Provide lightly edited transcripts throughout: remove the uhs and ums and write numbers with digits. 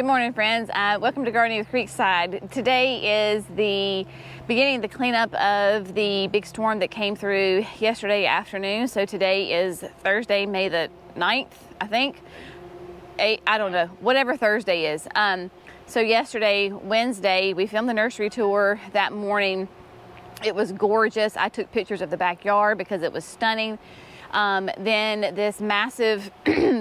Good morning, friends. Welcome to Gardening with Creekside. Today is the beginning of the cleanup of the big storm that came through yesterday afternoon. So today is Thursday, May the 9th, I think. I don't know, whatever Thursday is. So yesterday, Wednesday, we filmed the nursery tour that morning. It was gorgeous. I took pictures of the backyard because it was stunning. Then this massive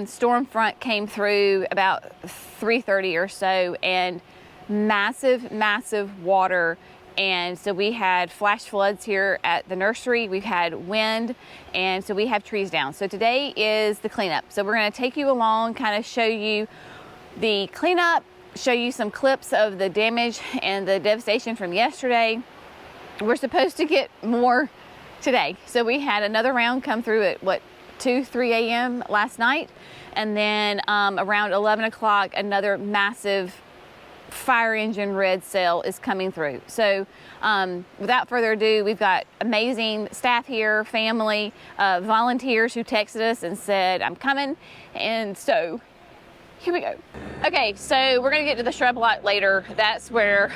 storm front came through about 3:30 or so, and massive water. And so we had flash floods here at the nursery. We've had wind, and so we have trees down. So today is the cleanup. So we're going to take you along, kind of show you the cleanup, show you some clips of the damage and the devastation from yesterday. We're supposed to get more today. So we had another round come through at 3 a.m. last night, and then around 11 o'clock another massive fire engine red cell is coming through. So without further ado, we've got amazing staff here, family, volunteers who texted us and said, I'm coming. And so here we go. Okay, so we're gonna get to the shrub lot later. That's where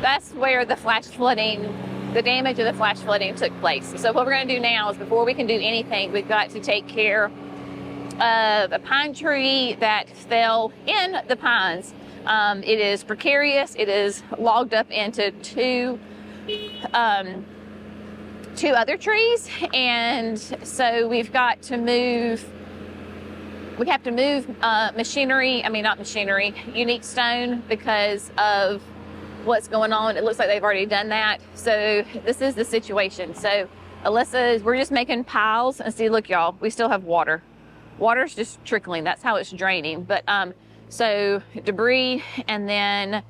the flash flooding, the damage of the flash flooding took place. So what we're going to do now is, before we can do anything, we've got to take care of a pine tree that fell in the pines. It is precarious. It is logged up into two other trees, and so we've got to move. We have to move unique stone, because of what's going on. It looks like they've already done that. So this is the situation. So Alyssa, we're just making piles, and see, look y'all, we still have water. Water's just trickling. That's how it's draining. But so debris, and then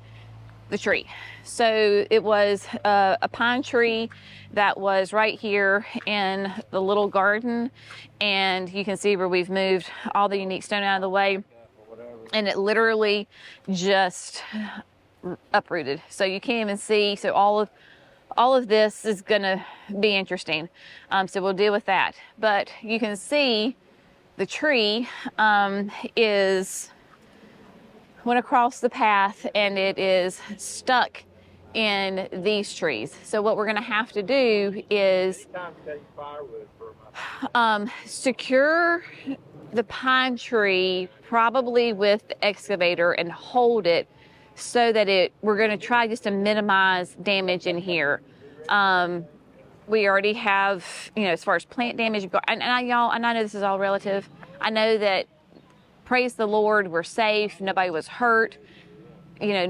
the tree. So it was a pine tree that was right here in the little garden, and you can see where we've moved all the unique stone out of the way, and it literally just uprooted. So you can't even see. So all of this is gonna be interesting. So we'll deal with that. But you can see the tree went across the path, and it is stuck in these trees. So what we're gonna have to do is secure the pine tree, probably with the excavator, and hold it so that we're going to try just to minimize damage in here. We already have, as far as plant damage, and I know this is all relative. I know that, praise the Lord, we're safe. Nobody was hurt.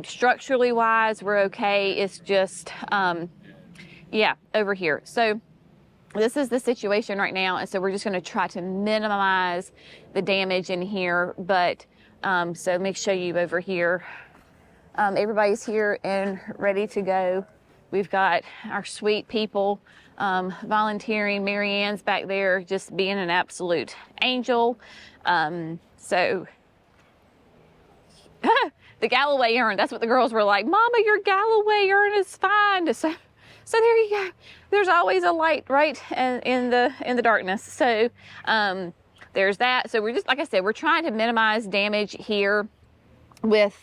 Structurally wise, we're okay. It's just, over here. So this is the situation right now. And so we're just going to try to minimize the damage in here. But, so let me show you over here. Everybody's here and ready to go. We've got our sweet people volunteering. Mary Ann's back there just being an absolute angel. So the Galloway urn, that's what the girls were like, Mama, your Galloway urn is fine. So there you go. There's always a light, right, in the darkness. So there's that. So we're just, like I said, we're trying to minimize damage here with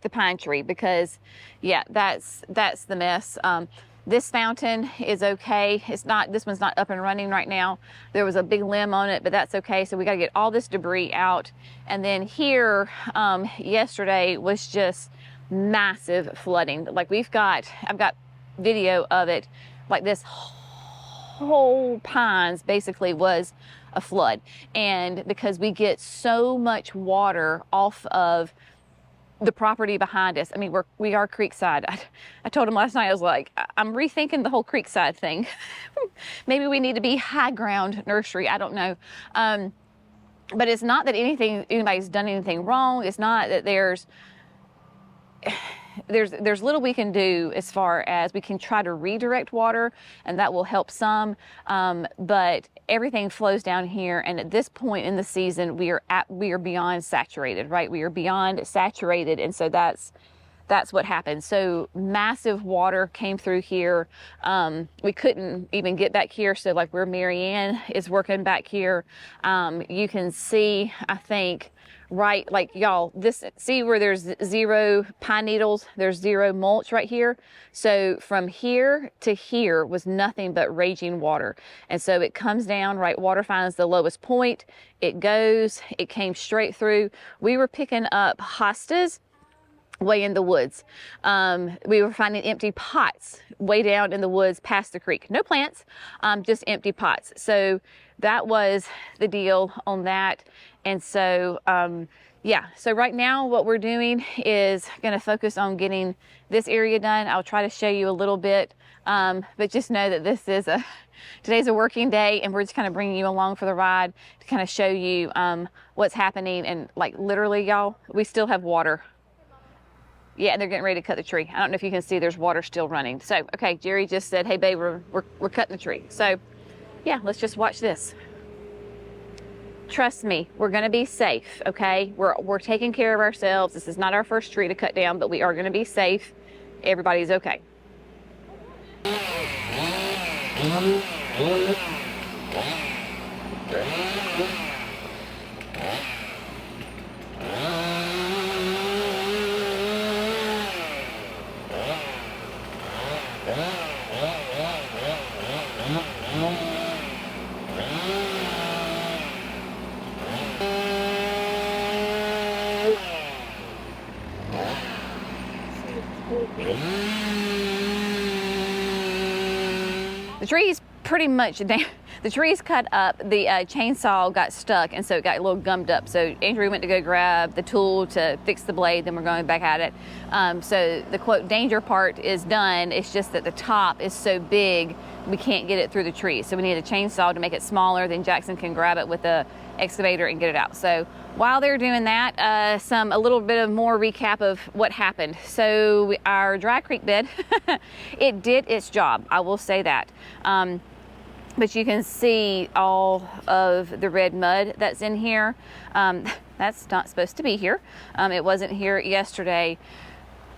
the pine tree, because that's the mess. This fountain is okay. This one's not up and running right now. There was a big limb on it, but that's okay. So we got to get all this debris out. And then here, yesterday was just massive flooding. Like I've got video of it. Like this whole pines basically was a flood. And because we get so much water off of the property behind us. I mean, we are Creekside. I told him last night, I was like, I'm rethinking the whole Creekside thing. Maybe we need to be high ground nursery. I don't know. But it's not that anybody's done anything wrong. It's not that there's little we can do, as far as we can try to redirect water, and that will help some. But everything flows down here, and at this point in the season, we are beyond saturated, right? We are beyond saturated, and so that's that's what happened. So massive water came through here. We couldn't even get back here. So like where Marianne is working back here, you can see, I think, right, like y'all, this, see where there's 0 pine needles, there's 0 mulch right here. So from here to here was nothing but raging water. And so it comes down, right, water finds the lowest point, it goes, it came straight through. We were picking up hostas way in the woods. We were finding empty pots way down in the woods past the creek. No plants, just empty pots. So that was the deal on that. And so, yeah, so right now what we're doing is going to focus on getting this area done. I'll try to show you a little bit, but just know that this is today's a working day, and we're just kind of bringing you along for the ride to kind of show you what's happening. And like literally, y'all, we still have water. Yeah, and they're getting ready to cut the tree. I don't know if you can see, there's water still running. So, okay, Jerry just said, hey babe, we're cutting the tree. So yeah, let's just watch this. Trust me, we're gonna be safe, okay? We're taking care of ourselves. This is not our first tree to cut down, but we are gonna be safe. Everybody's okay. The tree's pretty much down. The tree's cut up, the chainsaw got stuck, and so it got a little gummed up. So Andrew went to go grab the tool to fix the blade, then we're going back at it. So the quote danger part is done. It's just that the top is so big, we can't get it through the tree. So we need a chainsaw to make it smaller, then Jackson can grab it with the excavator and get it out. So while they're doing that, a little bit of more recap of what happened. So our dry creek bed, it did its job, I will say that. But you can see all of the red mud that's in here. That's not supposed to be here. It wasn't here yesterday.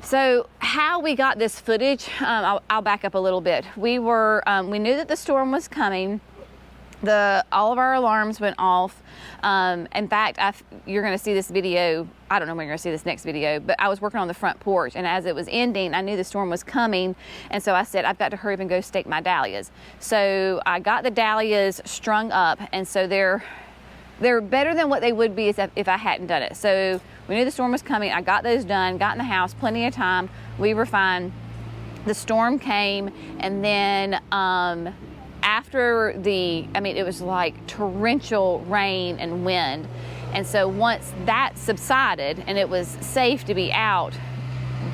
So how we got this footage, I'll back up a little bit. We knew that the storm was coming. All of our alarms went off. In fact, you're going to see this video. I don't know when you're going to see this next video, but I was working on the front porch, and as it was ending, I knew the storm was coming, and so I said, I've got to hurry up and go stake my dahlias. So I got the dahlias strung up, and so they're better than what they would be if I hadn't done it. So we knew the storm was coming. I got those done, got in the house, plenty of time. We were fine. The storm came, and then after it was like torrential rain and wind. And so once that subsided and it was safe to be out,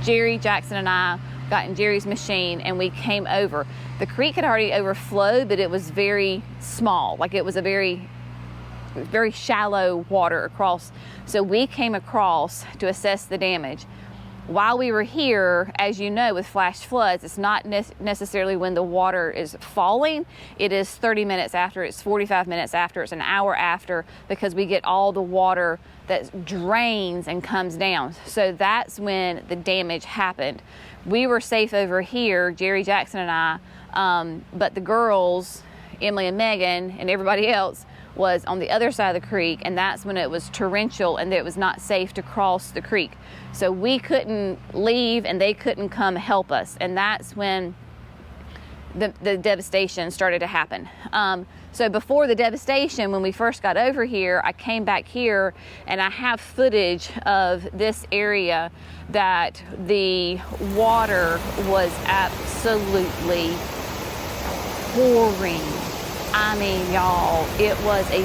Jerry, Jackson, and I got in Jerry's machine and we came over. The creek had already overflowed, but it was very small. Like it was a very, very shallow water across. So we came across to assess the damage. While we were here, as you know, with flash floods, it's not necessarily when the water is falling. It is 30 minutes after, it's 45 minutes after, it's an hour after, because we get all the water that drains and comes down. So that's when the damage happened. We were safe over here, Jerry, Jackson, and I, but the girls, Emily and Megan, and everybody else was on the other side of the creek, and that's when it was torrential and it was not safe to cross the creek. So we couldn't leave and they couldn't come help us, and that's when the devastation started to happen. So before the devastation, when we first got over here, I came back here and I have footage of this area that the water was absolutely pouring. I mean, y'all, it was a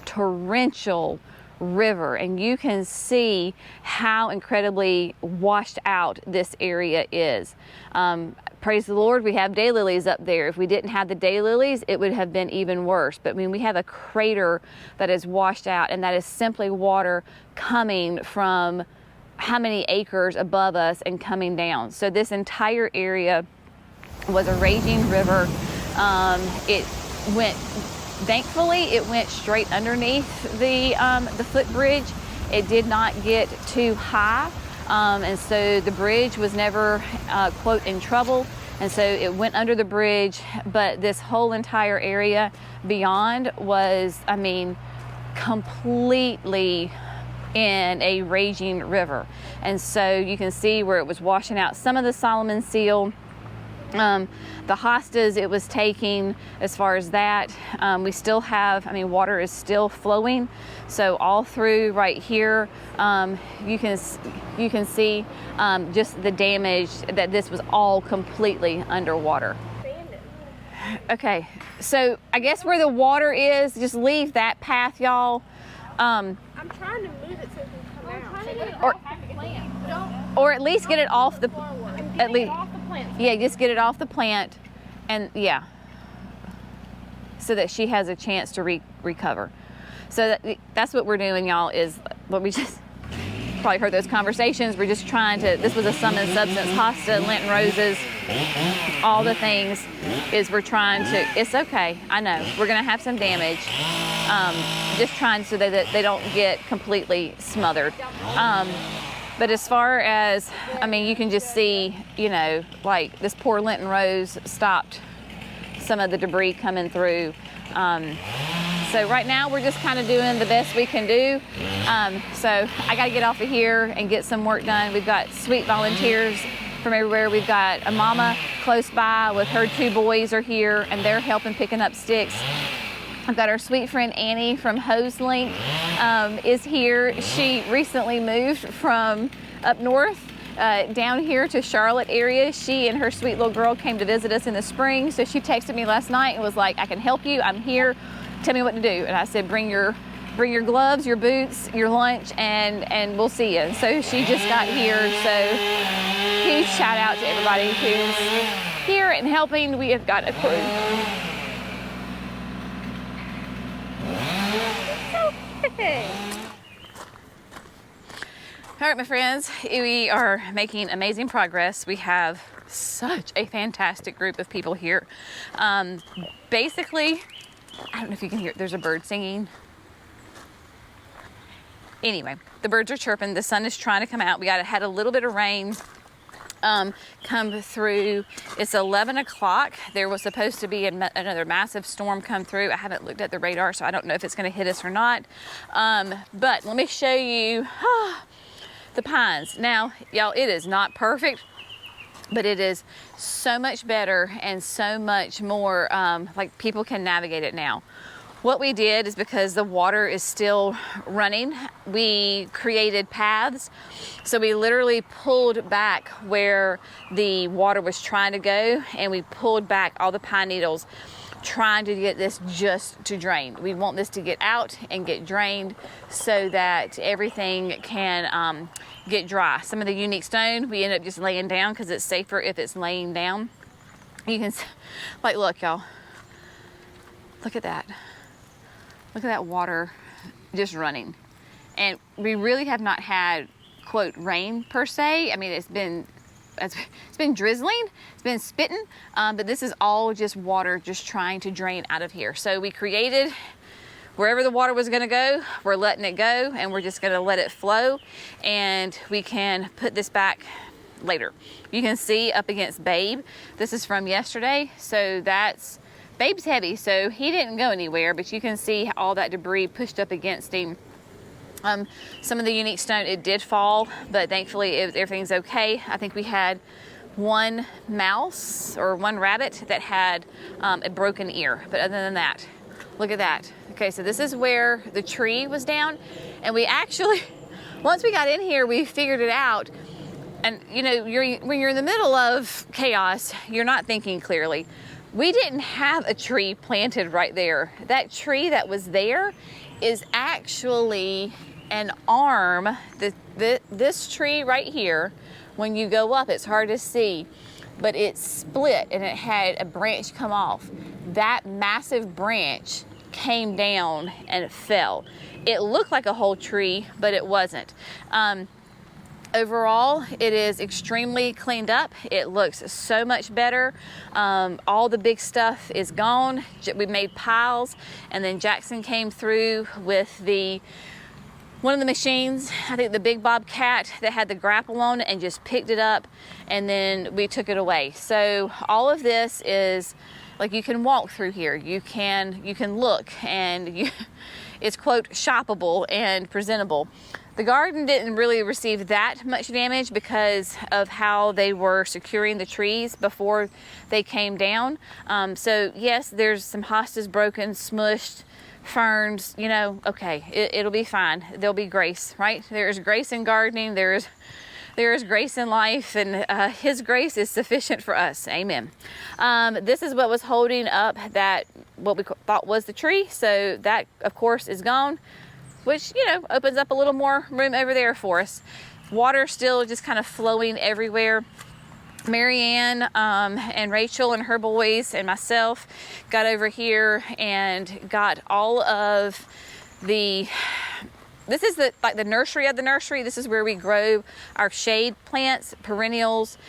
torrential river, and you can see how incredibly washed out this area is. Praise the Lord, we have daylilies up there. If we didn't have the daylilies, it would have been even worse. But I mean, we have a crater that is washed out, and that is simply water coming from how many acres above us and coming down. So this entire area was a raging river. Thankfully, it went straight underneath the footbridge. It did not get too high. and so the bridge was never, quote, in trouble. And so it went under the bridge, but this whole entire area beyond was, I mean, completely in a raging river. And so you can see where it was washing out some of the Solomon seal. The hostas it was taking, as far as that, we still have, I mean, water is still flowing. So all through right here, you can see just the damage, that this was all completely underwater. Okay, so I guess where the water is, just leave that path, y'all. I'm trying to move it so it can come out. Or at least get it off the, at least, Off the plant. yeah, just get it off the plant, and yeah, so that she has a chance to recover. So that's what we're doing, y'all, is what we just probably heard those conversations. We're just trying to, this was a sum and substance, hosta, Lenten roses, all the things, is we're trying to, it's okay, I know, we're gonna have some damage, just trying so that they don't get completely smothered. But as far as, I mean, you can just see, you know, like this poor Lenten rose stopped some of the debris coming through. So right now we're just kind of doing the best we can do. So I got to get off of here and get some work done. We've got sweet volunteers from everywhere. We've got a mama close by with her 2 boys are here, and they're helping picking up sticks. I've got our sweet friend Annie from HoseLink is here. She recently moved from up north down here to Charlotte area. She and her sweet little girl came to visit us in the spring. So she texted me last night and was like, I can help you, I'm here, tell me what to do. And I said, bring your gloves, your boots, your lunch, and we'll see you. So she just got here. So huge shout out to everybody who's here and helping. We have got a crew. All right, my friends, we are making amazing progress. We have such a fantastic group of people here. Basically, I don't know if you can hear it, there's a bird singing. Anyway, the birds are chirping. The sun is trying to come out. We had a little bit of rain come through. It's 11 o'clock. There was supposed to be another massive storm come through. I haven't looked at the radar, so I don't know if it's going to hit us or not. But let me show you the pines. Now, y'all, it is not perfect, but it is so much better and so much more like people can navigate it now. What we did is, because the water is still running, we created paths. So we literally pulled back where the water was trying to go, and we pulled back all the pine needles, trying to get this just to drain. We want this to get out and get drained so that everything can get dry. Some of the unique stone, we end up just laying down because it's safer if it's laying down. You can, like, look, y'all, look at that. Look at that water just running. And we really have not had, quote, rain per se. I mean, it's been drizzling, it's been spitting, but this is all just water just trying to drain out of here. So we created, wherever the water was gonna go, we're letting it go, and we're just gonna let it flow, and we can put this back later. You can see up against Babe, this is from yesterday, so that's, Babe's heavy, so he didn't go anywhere, but you can see all that debris pushed up against him. Some of the unique stone, it did fall, but thankfully everything's okay. I think we had one mouse or one rabbit that had a broken ear, but other than that, look at that. Okay, so this is where the tree was down, and we actually, once we got in here, we figured it out. And you know, when you're in the middle of chaos, you're not thinking clearly. We didn't have a tree planted right there. That tree that was there is actually an arm. This tree right here, when you go up, it's hard to see, but it's split and it had a branch come off. That massive branch came down and it fell. It looked like a whole tree, but it wasn't. Overall, it is extremely cleaned up. It looks so much better. All the big stuff is gone. We made piles, and then Jackson came through with the one of the machines, I think the big bobcat that had the grapple on it, and just picked it up, and then we took it away. So all of this is like, you can walk through here, you can look, and it's quote shoppable and presentable. The garden didn't really receive that much damage because of how they were securing the trees before they came down. So yes, there's some hostas broken, smushed, ferns, you know, okay, it'll be fine. There'll be grace, right? There's grace in gardening. There is grace in life, and His grace is sufficient for us. Amen. This is what was holding up what we thought was the tree. So that, of course, is gone, which, you know, opens up a little more room over there for us. Water still just kind of flowing everywhere. Marianne and Rachel and her boys and myself got over here and got all of this is like the nursery of the nursery. This is where we grow our shade plants, perennials,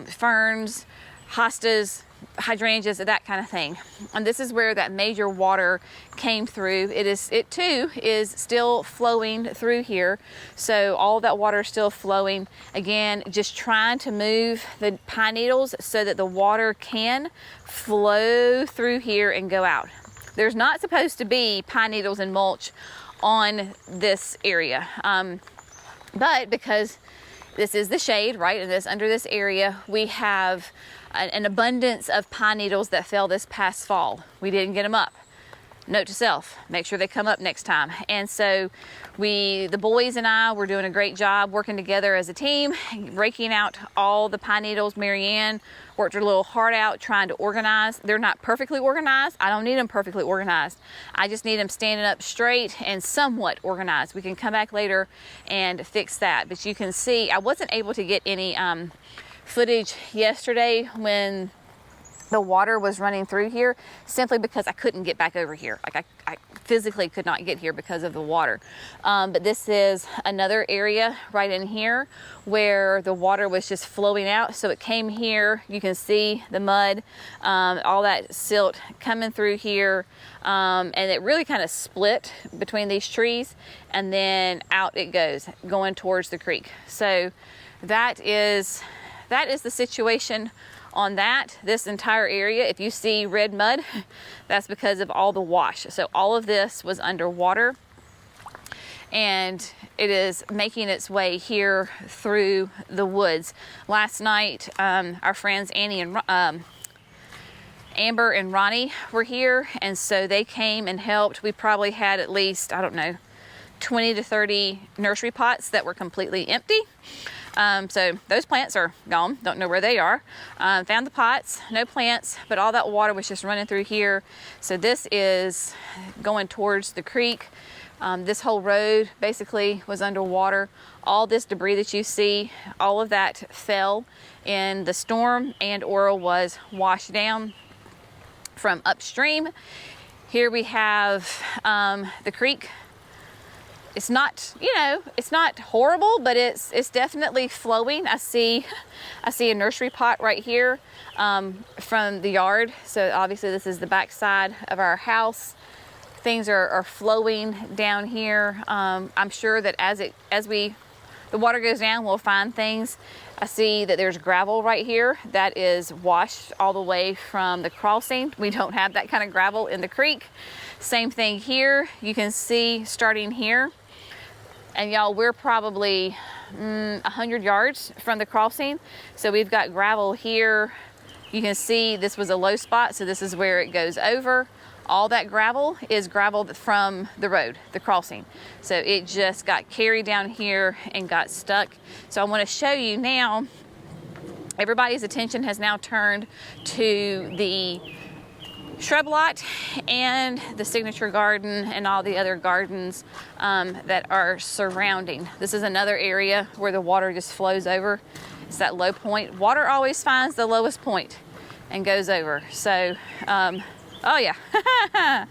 ferns, hostas, hydrangeas, that kind of thing. And this is where that major water came through. It too is still flowing through here. So all that water is still flowing. Again, just trying to move the pine needles so that the water can flow through here and go out. There's not supposed to be pine needles and mulch on this area. But because this is the shade, right, and this under this area, we have an abundance of pine needles that fell this past fall. We didn't get them up. Note to self, make sure they come up next time. And so the boys and I were doing a great job working together as a team, raking out all the pine needles. Marianne worked her little heart out trying to organize. They're not perfectly organized. I don't need them perfectly organized. I just need them standing up straight and somewhat organized. We can come back later and fix that. But you can see I wasn't able to get any footage yesterday when the water was running through here, simply because I couldn't get back over here. Like I physically could not get here because of the water. But this is another area right in here where the water was just flowing out. So it came here, you can see the mud, all that silt coming through here. And it really kind of split between these trees, and then out it goes, going towards the creek. So that is the situation on this entire area. If you see red mud, that's because of all the wash. So all of this was underwater, and it is making its way here through the woods. Last night, our friends Annie and Amber and Ronnie were here, and so they came and helped. We probably had at least, I don't know, 20 to 30 nursery pots that were completely empty. So those plants are gone, don't know where they are. Found the pots, no plants, but all that water was just running through here. So this is going towards the creek. This whole road basically was underwater. All this debris that you see, all of that fell in the storm and or was washed down from upstream. Here we have the creek. It's not, you know, it's not horrible, but it's definitely flowing. I see a nursery pot right here from the yard. So obviously this is the back side of our house. Things are flowing down here. I'm sure that as the water goes down, we'll find things. I see that there's gravel right here that is washed all the way from the crossing. We don't have that kind of gravel in the creek. Same thing here. You can see starting here. And y'all, we're probably 100 yards from the crossing. So we've got gravel here. You can see this was a low spot, so this is where it goes over. All that gravel is gravel from the road, the crossing. So it just got carried down here and got stuck. So I want to show you now, everybody's attention has now turned to the shrub lot and the signature garden and all the other gardens that are surrounding. This is another area where the water just flows over. It's that low point. Water always finds the lowest point and goes over. So, oh yeah,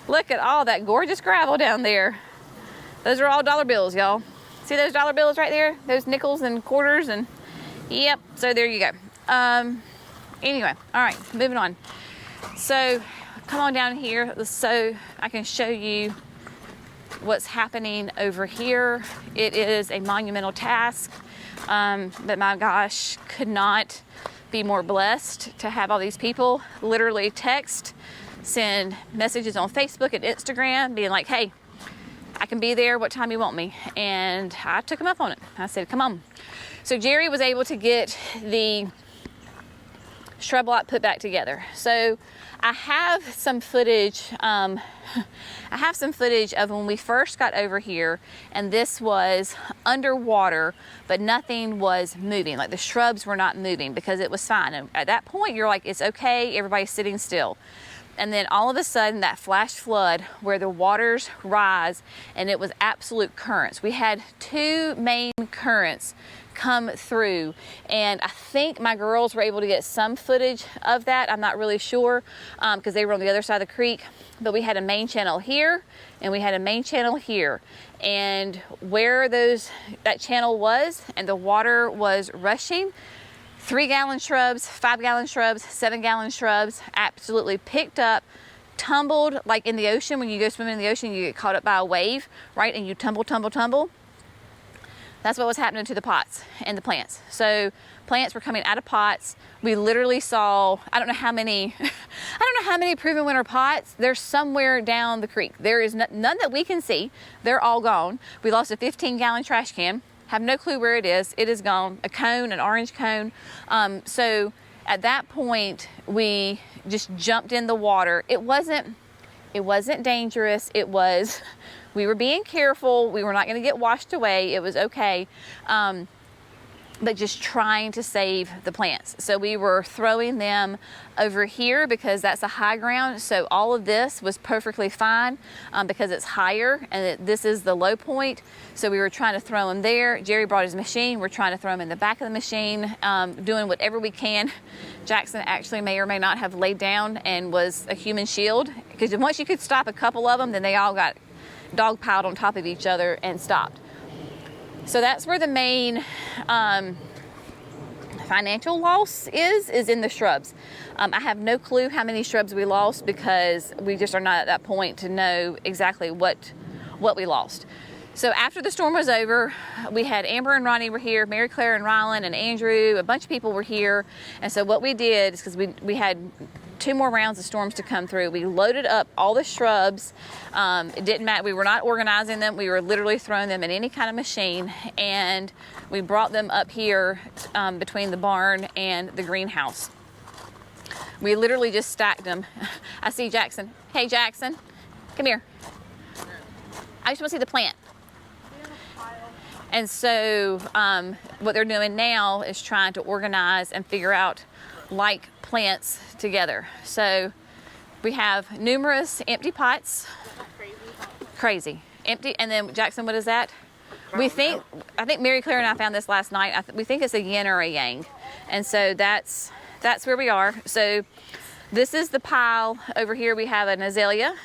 look at all that gorgeous gravel down there. Those are all dollar bills, y'all. See those dollar bills right there? Those nickels and quarters, and yep, so there you go. Anyway, all right, moving on. So come on down here so I can show you what's happening over here. It is a monumental task, but my gosh, could not be more blessed to have all these people literally text, send messages on Facebook and Instagram being like, hey, I can be there, what time you want me? And I took him up on it. I said, come on. So Jerry was able to get the shrub lot put back together. So I have some footage, of when we first got over here, and this was underwater, but nothing was moving. Like the shrubs were not moving because it was fine. And at that point, you're like, it's okay, everybody's sitting still. And then all of a sudden, that flash flood where the waters rise, and it was absolute currents. We had two main currents come through, and I think my girls were able to get some footage of that. I'm not really sure because they were on the other side of the creek, but we had a main channel here and we had a main channel here, and where that channel was and the water was rushing, 3-gallon shrubs, 5-gallon shrubs, 7-gallon shrubs absolutely picked up, tumbled, like in the ocean. When you go swimming in the ocean, you get caught up by a wave, right? And you tumble. That's what was happening to the pots and the plants. So plants were coming out of pots. We literally saw, I don't know how many proven winter pots. They're somewhere down the creek. There is none that we can see. They're all gone. We lost a 15-gallon trash can. Have no clue where it is. It is gone. A cone, an orange cone. So at that point, we just jumped in the water. It wasn't dangerous. We were being careful. We were not going to get washed away. It was okay. But just trying to save the plants. So we were throwing them over here because that's a high ground. So all of this was perfectly fine because it's higher, and this is the low point. So we were trying to throw them there. Jerry brought his machine. We're trying to throw them in the back of the machine, doing whatever we can. Jackson actually may or may not have laid down and was a human shield, because once you could stop a couple of them, then they all got dog piled on top of each other and stopped. So that's where the main financial loss is in the shrubs. I have no clue how many shrubs we lost because we just are not at that point to know exactly what we lost. So after the storm was over, we had Amber and Ronnie were here, Mary Claire and Rylan and Andrew, a bunch of people were here. And so what we did is, because we had 2 more rounds of storms to come through, we loaded up all the shrubs. It didn't matter. We were not organizing them. We were literally throwing them in any kind of machine, and we brought them up here between the barn and the greenhouse. We literally just stacked them. I see Jackson. Hey, Jackson, come here. I just want to see the plant. And so what they're doing now is trying to organize and figure out like plants together. So we have numerous empty pots. Crazy. Empty. And then Jackson, what is that? I think Mary Claire and I found this last night. We think it's a yin or a yang. And so that's where we are. So this is the pile. Over here we have an azalea.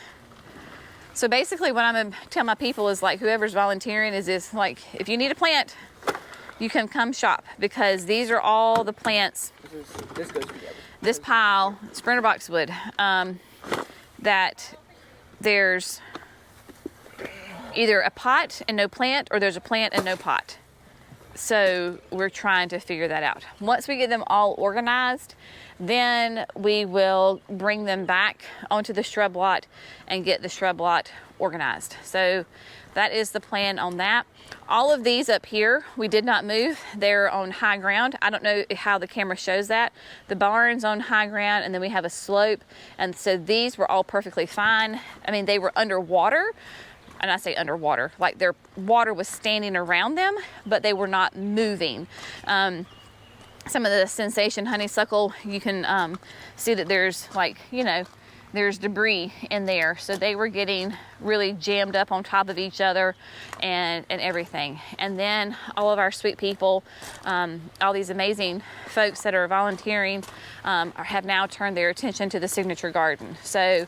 So basically what I'm going to tell my people is, like, whoever's volunteering is this, like, if you need a plant, you can come shop, because these are all the plants. This goes together. This pile, sprinter boxwood, that there's either a pot and no plant, or there's a plant and no pot. So we're trying to figure that out. Once we get them all organized, then we will bring them back onto the shrub lot and get the shrub lot organized. So that is the plan on that. All of these up here, we did not move. They're on high ground. I don't know how the camera shows that. The barn's on high ground, and then we have a slope. And so these were all perfectly fine. I mean, they were underwater. And I say underwater, like their water was standing around them, but they were not moving. Some of the Sensation honeysuckle, you can see that there's, like, you know, there's debris in there. So they were getting really jammed up on top of each other and everything. And then all of our sweet people, all these amazing folks that are volunteering, have now turned their attention to the signature garden. So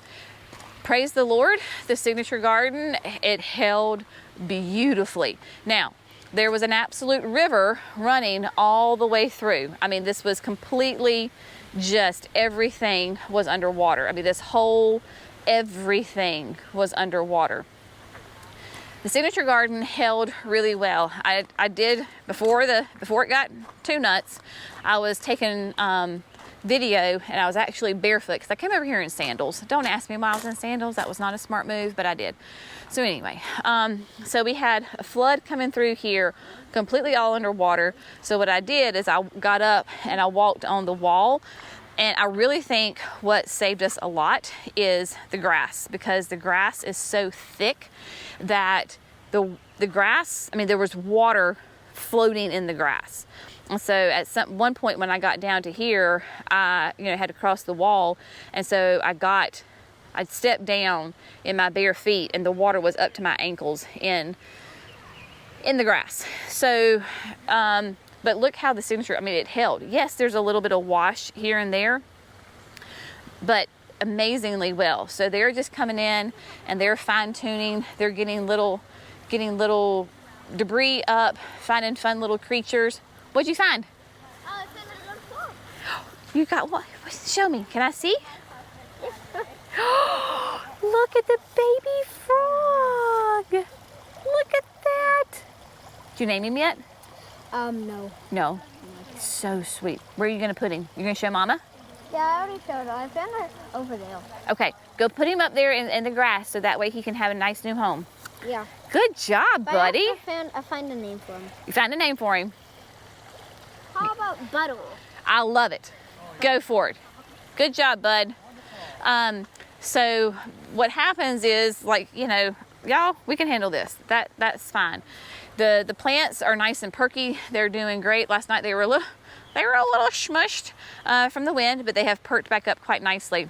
praise the Lord, the signature garden, it held beautifully. Now, there was an absolute river running all the way through. I mean, this was completely just, everything was underwater. I mean, this whole, everything was underwater. The signature garden held really well. I did, before it got too nuts, I was taking video, and I was actually barefoot because I came over here in sandals. Don't ask me why I was in sandals. That was not a smart move, but I did. So anyway, so we had a flood coming through here, completely all underwater. So what I did is I got up and I walked on the wall. And I really think what saved us a lot is the grass, because the grass is so thick that the grass, I mean, there was water floating in the grass. And so at one point when I got down to here, I had to cross the wall. And so I stepped down in my bare feet, and the water was up to my ankles in the grass. So, but look how the signature, I mean, it held. Yes, there's a little bit of wash here and there, but amazingly well. So they're just coming in and they're fine tuning. They're getting little debris up, finding fun little creatures. What'd you find? Oh, I found a little frog. You got what? Show me. Can I see? Look at the baby frog. Look at that. Did you name him yet? No. No. So sweet. Where are you going to put him? You're going to show Mama? Yeah, I already showed it. I found it over there. Okay. Go put him up there in the grass so that way he can have a nice new home. Yeah. Good job, buddy. I found a name for him. You found a name for him. How about Buttle? I love it. Go for it. Good job, bud. So what happens is, like, y'all, we can handle this. That's fine. The plants are nice and perky. They're doing great. Last night they were a little smushed from the wind, but they have perked back up quite nicely.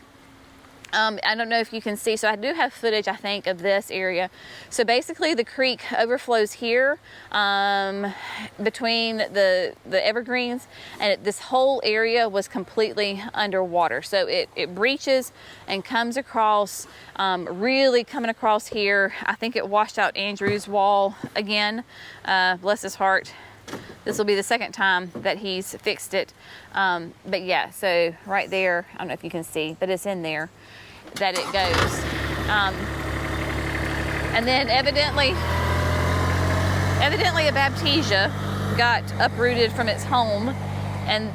I don't know if you can see, so I do have footage, I think, of this area. So basically the creek overflows here between the evergreens, and this whole area was completely underwater. So it breaches and comes across, really coming across here. I think it washed out Andrew's wall again, bless his heart. This will be the second time that he's fixed it. But yeah, so right there, I don't know if you can see, but it's in there that it goes. And then evidently a Baptisia got uprooted from its home, and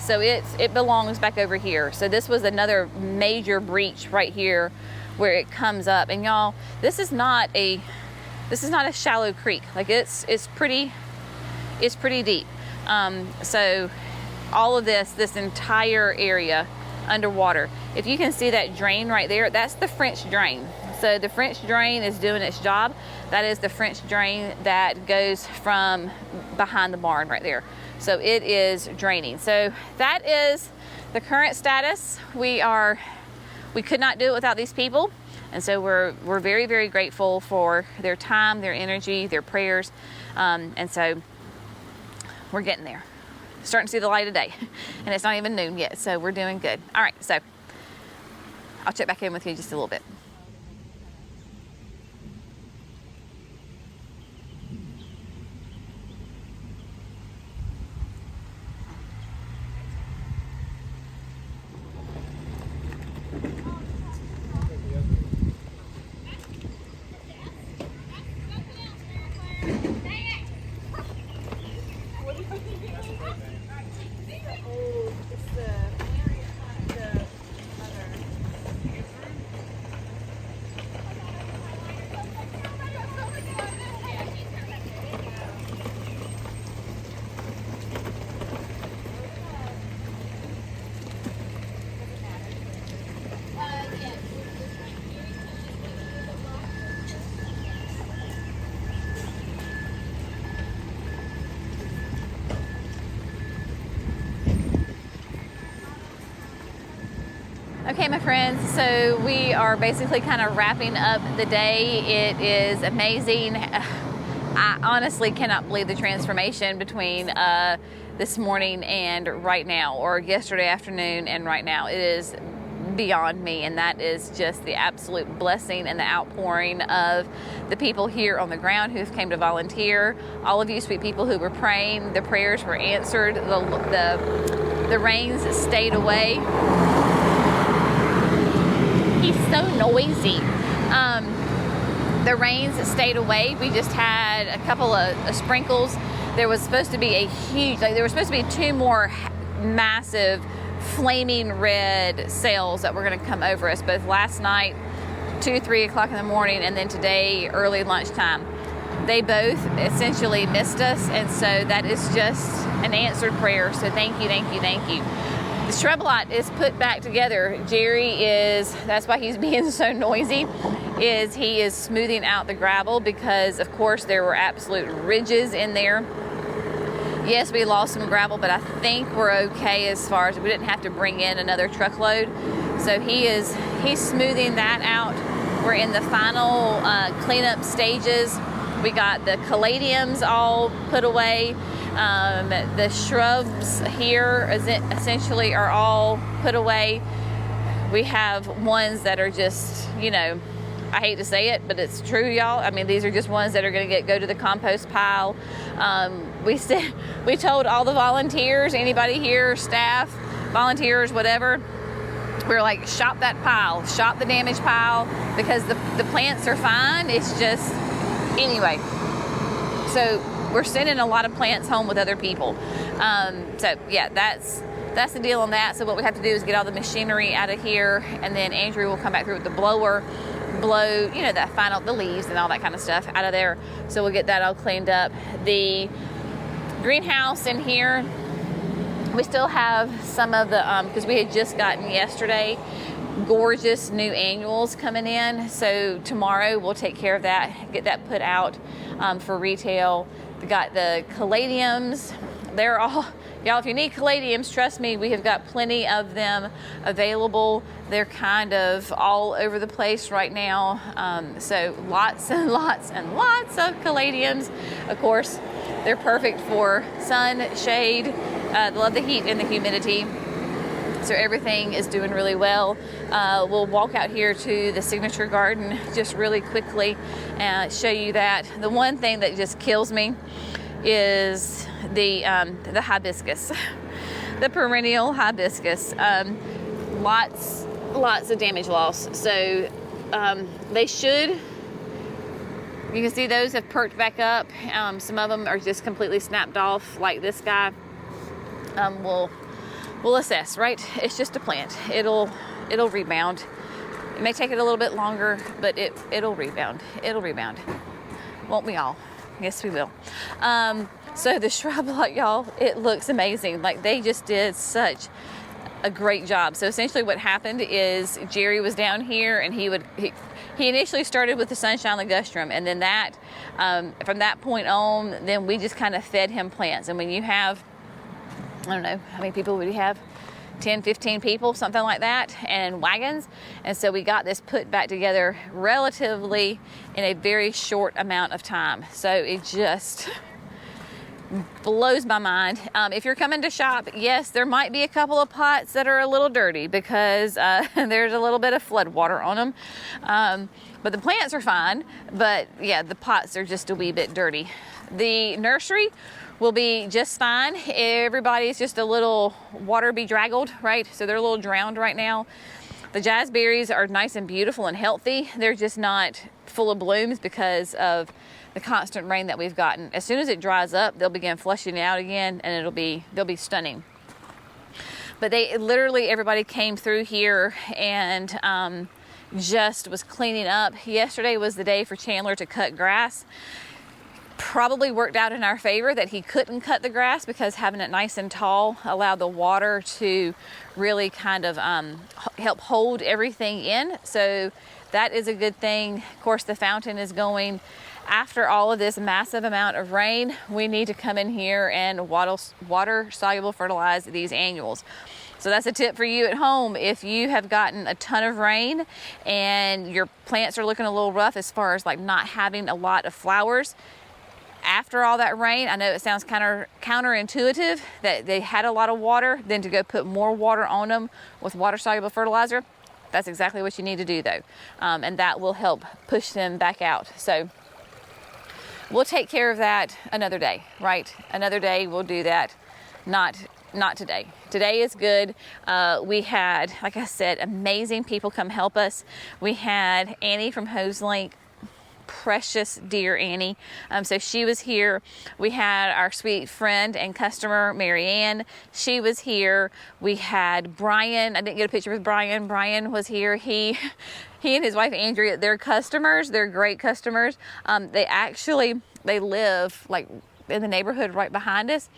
so it belongs back over here. So this was another major breach right here where it comes up. And y'all, this is not a shallow creek. Like it's pretty deep. So all of this entire area underwater. If you can see that drain right there, that's the French drain. So the French drain is doing its job. That is the French drain that goes from behind the barn right there. So it is draining. So that is the current status. We could not do it without these people. And so we're very, very grateful for their time, their energy, their prayers. And so we're getting there. Starting to see the light of day. And it's not even noon yet, so we're doing good. All right, so I'll check back in with you just a little bit. Okay, my friends, so we are basically kind of wrapping up the day. It is amazing. I honestly cannot believe the transformation between this morning and right now, or yesterday afternoon and right now. It is beyond me, and that is just the absolute blessing and the outpouring of the people here on the ground who've came to volunteer. All of you sweet people who were praying, the prayers were answered. The rains stayed away. He's so noisy. The rains stayed away. We just had a couple of sprinkles. There was supposed to be a huge, there were supposed to be 2 more massive flaming red sails that were going to come over us, both last night, 2-3 o'clock in the morning, and then today, early lunchtime. They both essentially missed us, and so that is just an answered prayer. So thank you, thank you, thank you. The shrub lot is put back together. Jerry is, that's why he's being so noisy, is he is smoothing out the gravel because, of course, there were absolute ridges in there. Yes, we lost some gravel, but I think we're okay as far as we didn't have to bring in another truckload. So he's smoothing that out. We're in the final cleanup stages. We got the caladiums all put away. The shrubs here essentially are all put away. We have ones that are just, you know, I hate to say it, but it's true, y'all. I mean, these are just ones that are going to go to the compost pile. We told all the volunteers, anybody here, staff, volunteers, whatever, we were like, shop that pile, shop the damaged pile, because the plants are fine. It's just, anyway. So we're sending a lot of plants home with other people. So yeah, that's the deal on that. So what we have to do is get all the machinery out of here, and then Andrew will come back through with the blower, blow, you know, the leaves and all that kind of stuff out of there. So we'll get that all cleaned up. The greenhouse in here, we still have some of the, because we had just gotten yesterday gorgeous new annuals coming in. So tomorrow we'll take care of that, get that put out for retail. We got the caladiums. They're all, y'all, if you need caladiums, trust me, we have got plenty of them available. They're kind of all over the place right now. So lots and lots and lots of caladiums. Of course, they're perfect for sun, shade. They love the heat and the humidity. So everything is doing really well. We'll walk out here to the signature garden just really quickly and show you that. The one thing that just kills me is the hibiscus, the perennial hibiscus. Lots of damage loss. So they should, you can see those have perked back up. Some of them are just completely snapped off, like this guy. We'll assess, right? It's just a plant. It'll rebound. It may take it a little bit longer, but it'll rebound. It'll rebound. Won't we all? Yes, we will. So the shrub lot, y'all, it looks amazing. Like, they just did such a great job. So essentially what happened is Jerry was down here, and he initially started with the sunshine ligustrum, and then that from that point on, then we just kind of fed him plants. And when you have, I don't know, how many people would you have? 10, 15 people, something like that, and wagons. And so we got this put back together relatively in a very short amount of time. So it just blows my mind. If you're coming to shop, yes, there might be a couple of pots that are a little dirty because there's a little bit of flood water on them. But the plants are fine. But yeah, the pots are just a wee bit dirty. The nursery will be just fine. Everybody's just a little water bedraggled, right? So they're a little drowned right now. The jazzberries are nice and beautiful and healthy. They're just not full of blooms because of the constant rain that we've gotten. As soon as it dries up, they'll begin flushing out again, and they'll be stunning. But everybody came through here and just was cleaning up. Yesterday was the day for Chandler to cut grass. Probably worked out in our favor that he couldn't cut the grass, because having it nice and tall allowed the water to really kind of help hold everything in. So that is a good thing. Of course, the fountain is going. After all of this massive amount of rain, we need to come in here and water soluble fertilize these annuals. So that's a tip for you at home. If you have gotten a ton of rain and your plants are looking a little rough as far as like not having a lot of flowers, after all that rain, I know it sounds counterintuitive that they had a lot of water, then to go put more water on them with water-soluble fertilizer. That's exactly what you need to do, though. And that will help push them back out. So we'll take care of that another day, right? Another day we'll do that. Not today. Today is good. We had, like I said, amazing people come help us. We had Annie from HoseLink precious dear Annie. So she was here. We had our sweet friend and customer, Marianne. She was here. We had Brian. I didn't get a picture with Brian. Brian was here. He and his wife, Andrea, they're customers. They're great customers. They live like in the neighborhood right behind us.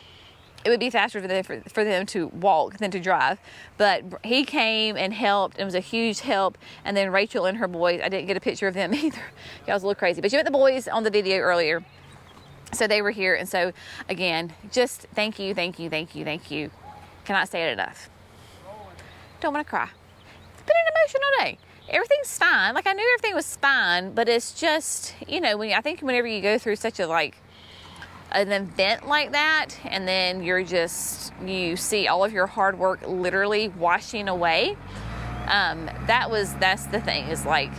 It would be faster for them to walk than to drive. But he came and helped. It was a huge help. And then Rachel and her boys, I didn't get a picture of them either. Y'all was a little crazy. But you met the boys on the video earlier. So they were here. And so, again, just thank you, thank you, thank you, thank you. Cannot say it enough. Don't want to cry. It's been an emotional day. Everything's fine. Like, I knew everything was fine. But it's just, you know, I think whenever you go through such an event like that, and then you see all of your hard work literally washing away. That's the thing, is like,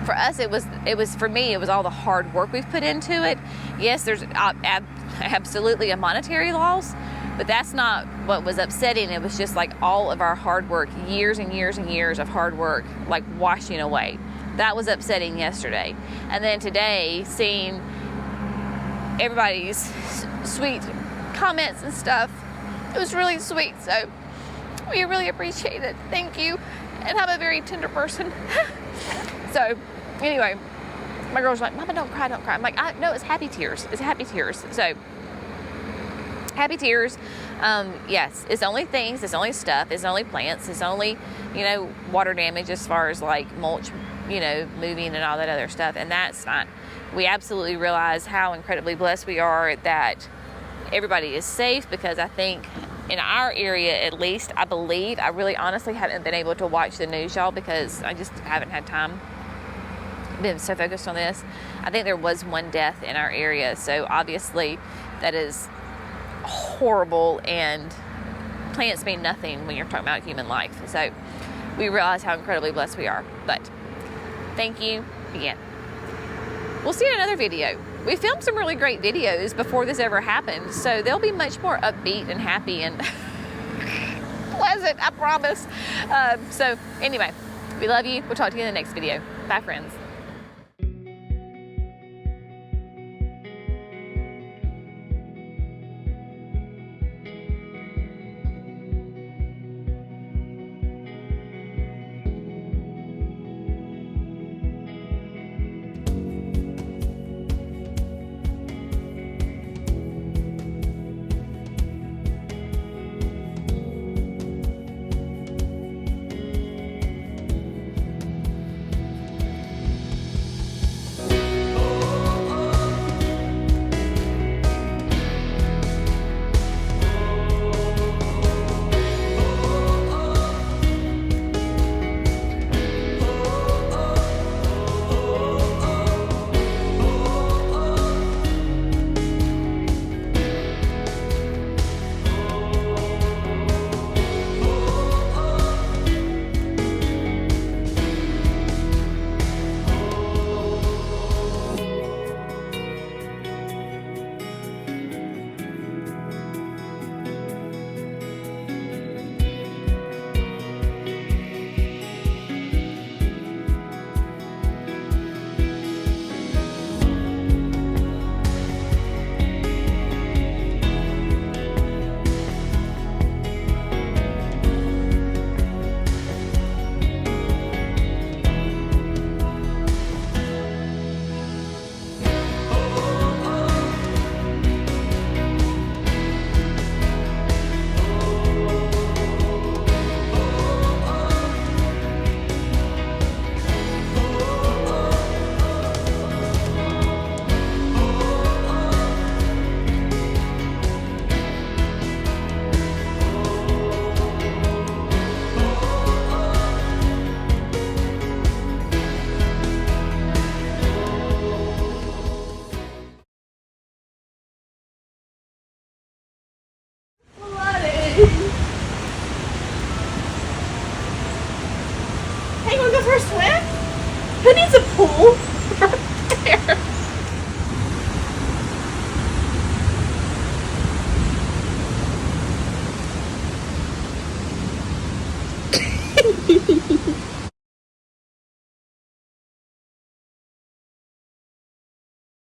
for us, it was for me, it was all the hard work we've put into it. Yes, there's absolutely a monetary loss, but that's not what was upsetting. It was just like all of our hard work, years and years and years of hard work, like washing away. That was upsetting yesterday. And then today, seeing everybody's sweet comments and stuff, it was really sweet. So we really appreciate it. Thank you. And I'm a very tender person. So anyway, my girl's like, Mama, don't cry, don't cry. I'm like, no, it's happy tears. It's happy tears. So happy tears. Yes, it's only things, it's only stuff, it's only plants, it's only, water damage as far as like mulch, moving and all that other stuff. And that's fine. We absolutely realize how incredibly blessed we are that everybody is safe, because I think in our area, at least, I believe, I really honestly haven't been able to watch the news, y'all, because I just haven't had time. Been so focused on this. I think there was one death in our area, so obviously that is horrible, and plants mean nothing when you're talking about human life. So we realize how incredibly blessed we are. But thank you again. We'll see you in another video. We filmed some really great videos before this ever happened, so they'll be much more upbeat and happy and pleasant, I promise. So anyway, we love you. We'll talk to you in the next video. Bye, friends. Hey, wanna go for a swim? Who needs a pool? Right there.